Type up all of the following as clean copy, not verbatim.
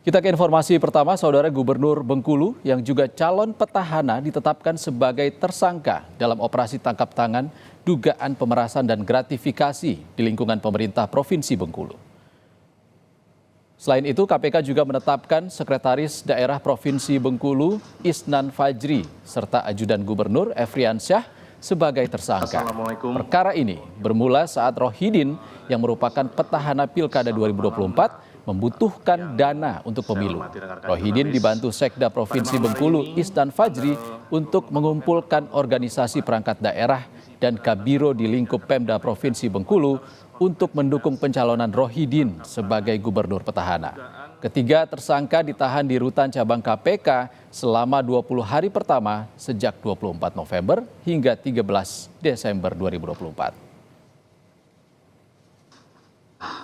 Kita ke informasi pertama, Saudara Gubernur Bengkulu yang juga calon petahana ditetapkan sebagai tersangka dalam operasi tangkap tangan dugaan pemerasan dan gratifikasi di lingkungan pemerintah Provinsi Bengkulu. Selain itu, KPK juga menetapkan Sekretaris Daerah Provinsi Bengkulu Isnan Fajri serta Ajudan Gubernur Efriansyah sebagai tersangka. Perkara ini bermula saat Rohidin yang merupakan petahana Pilkada 2024 membutuhkan dana untuk pemilu. Rohidin dibantu Sekda Provinsi Bengkulu Isnan Fajri untuk mengumpulkan organisasi perangkat daerah dan kabiro di lingkup Pemda Provinsi Bengkulu untuk mendukung pencalonan Rohidin sebagai gubernur petahana. Ketiga tersangka ditahan di rutan cabang KPK selama 20 hari pertama sejak 24 November hingga 13 Desember 2024.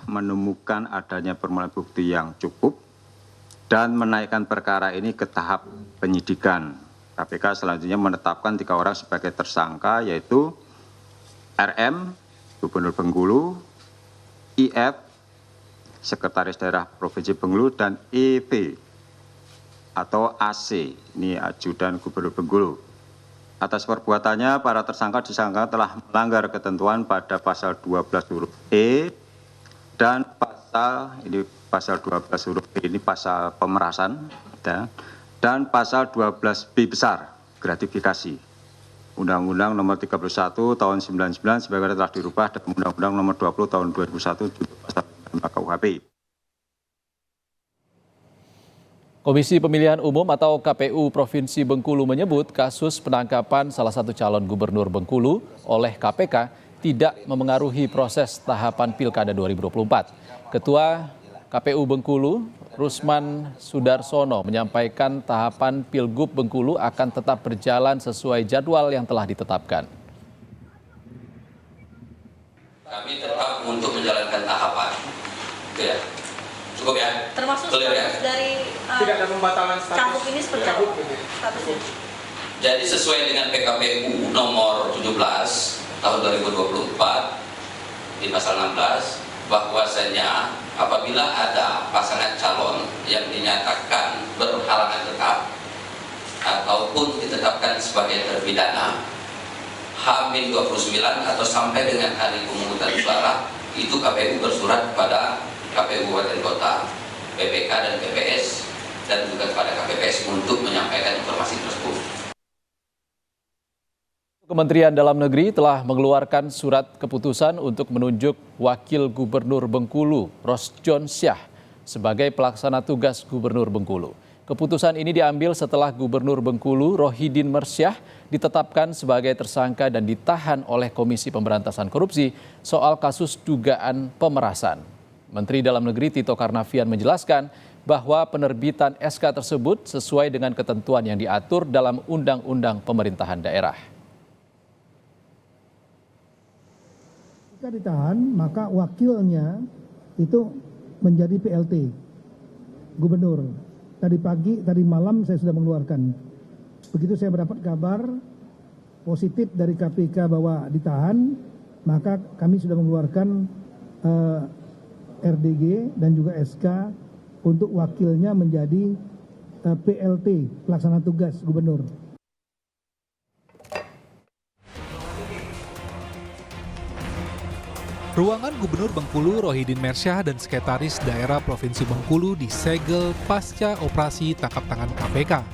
Menemukan adanya permulaan bukti yang cukup dan menaikkan perkara ini ke tahap penyidikan. KPK selanjutnya menetapkan 3 orang sebagai tersangka, yaitu RM, Gubernur Bengkulu, IF, Sekretaris Daerah Provinsi Bengkulu, dan EV atau AC, ini Ajudan Gubernur Bengkulu. Atas perbuatannya, para tersangka disangka telah melanggar ketentuan pada pasal 12 huruf E dan pasal 12 huruf B ini pasal pemerasan dan pasal 12B besar gratifikasi. Undang-Undang Nomor 31 Tahun 99 sebagai telah dirubah dan Undang-Undang Nomor 20 Tahun 2001 juga pasal 5 KUHP. Komisi Pemilihan Umum atau KPU Provinsi Bengkulu menyebut kasus penangkapan salah satu calon gubernur Bengkulu oleh KPK tidak memengaruhi proses tahapan Pilkada 2024. Ketua KPU Bengkulu, Rusman Sudarsono, menyampaikan tahapan Pilgub Bengkulu akan tetap berjalan sesuai jadwal yang telah ditetapkan. Kami tetap untuk menjalankan tahapan. Ya. Cukup ya? Termasuk ya? Dari tidak ada pembatalan cabut ini seperti apa? Statusnya. Jadi sesuai dengan PKPU nomor 17 tahun 2024 di pasal 16 bahwasanya apabila ada pasangan calon yang dinyatakan berhalangan tetap ataupun ditetapkan sebagai terpidana H-29 atau sampai dengan hari pemungutan suara, itu KPU bersurat kepada KPU Kabupaten Kota, PPK dan PPS dan juga kepada KPPS untuk menyampaikan informasi tersebut. Kementerian Dalam Negeri telah mengeluarkan surat keputusan untuk menunjuk Wakil Gubernur Bengkulu, Rosjon Syah, sebagai pelaksana tugas Gubernur Bengkulu. Keputusan ini diambil setelah Gubernur Bengkulu, Rohidin Mersyah, ditetapkan sebagai tersangka dan ditahan oleh Komisi Pemberantasan Korupsi soal kasus dugaan pemerasan. Menteri Dalam Negeri Tito Karnavian menjelaskan bahwa penerbitan SK tersebut sesuai dengan ketentuan yang diatur dalam Undang-Undang Pemerintahan Daerah. Jika ditahan, maka wakilnya itu menjadi PLT gubernur. Tadi malam saya sudah mengeluarkan. Begitu saya mendapat kabar positif dari KPK bahwa ditahan, maka kami sudah mengeluarkan RDG dan juga SK untuk wakilnya menjadi PLT, pelaksana tugas gubernur. Ruangan Gubernur Bengkulu Rohidin Mersyah dan Sekretaris Daerah Provinsi Bengkulu disegel pasca operasi tangkap tangan KPK.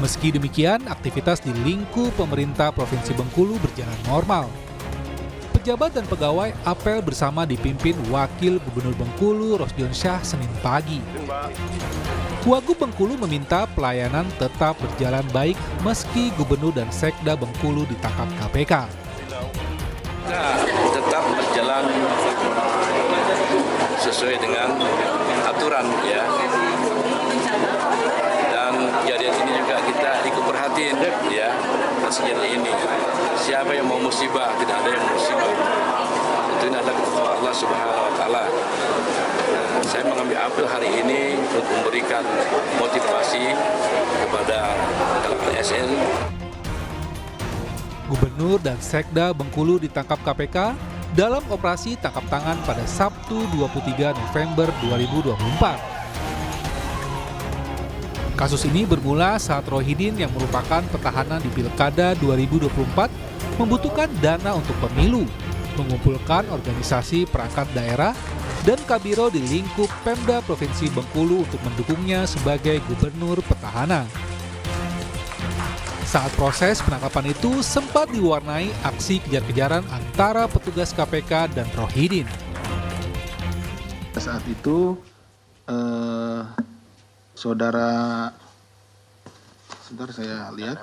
Meski demikian, aktivitas di lingkup pemerintah Provinsi Bengkulu berjalan normal. Pejabat dan pegawai apel bersama dipimpin Wakil Gubernur Bengkulu Rosjon Syah Senin pagi. Wagub Bengkulu meminta pelayanan tetap berjalan baik meski Gubernur dan Sekda Bengkulu ditangkap KPK. Tetap berjalan sesuai dengan aturan ya, dan kejadian ini juga kita ikut perhatiin ya. Sejauh ini siapa yang mau musibah, tidak ada yang musibah, itu adalah ketentuan Allah Subhanahu Wa Taala. Saya mengambil apel hari ini untuk memberikan motivasi kepada ASN. Gubernur dan Sekda Bengkulu ditangkap KPK dalam operasi tangkap tangan pada Sabtu 23 November 2024. Kasus ini bermula saat Rohidin yang merupakan petahana di Pilkada 2024 membutuhkan dana untuk pemilu, mengumpulkan organisasi perangkat daerah dan kabiro di lingkup Pemda Provinsi Bengkulu untuk mendukungnya sebagai gubernur petahana. Saat proses penangkapan itu sempat diwarnai aksi kejar-kejaran antara petugas KPK dan Rohidin. Saat itu saudara saya lihat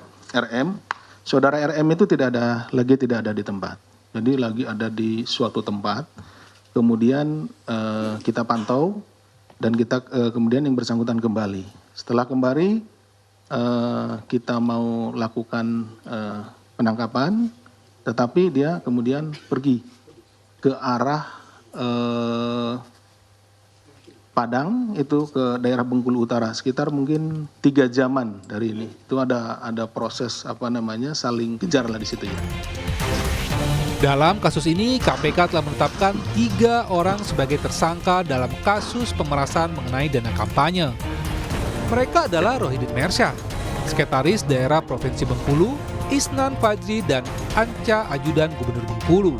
saudara RM itu tidak ada di tempat. Jadi lagi ada di suatu tempat. Kemudian kita pantau dan kita kemudian yang bersangkutan kembali. Setelah kembali kita mau lakukan penangkapan, tetapi dia kemudian pergi ke arah Padang, itu ke daerah Bengkulu Utara, sekitar mungkin 3 jaman dari ini. Itu ada proses saling kejar lah di situ ya. Dalam kasus ini, KPK telah menetapkan 3 orang sebagai tersangka dalam kasus pemerasan mengenai dana kampanye. Mereka adalah Rohidin Mersyah, Sekretaris Daerah Provinsi Bengkulu, Isnan Fajri, dan Anca, Ajudan Gubernur Bengkulu.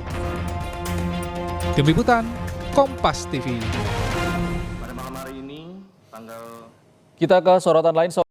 Tim Liputan, Kompas TV. Kita ke sorotan lain.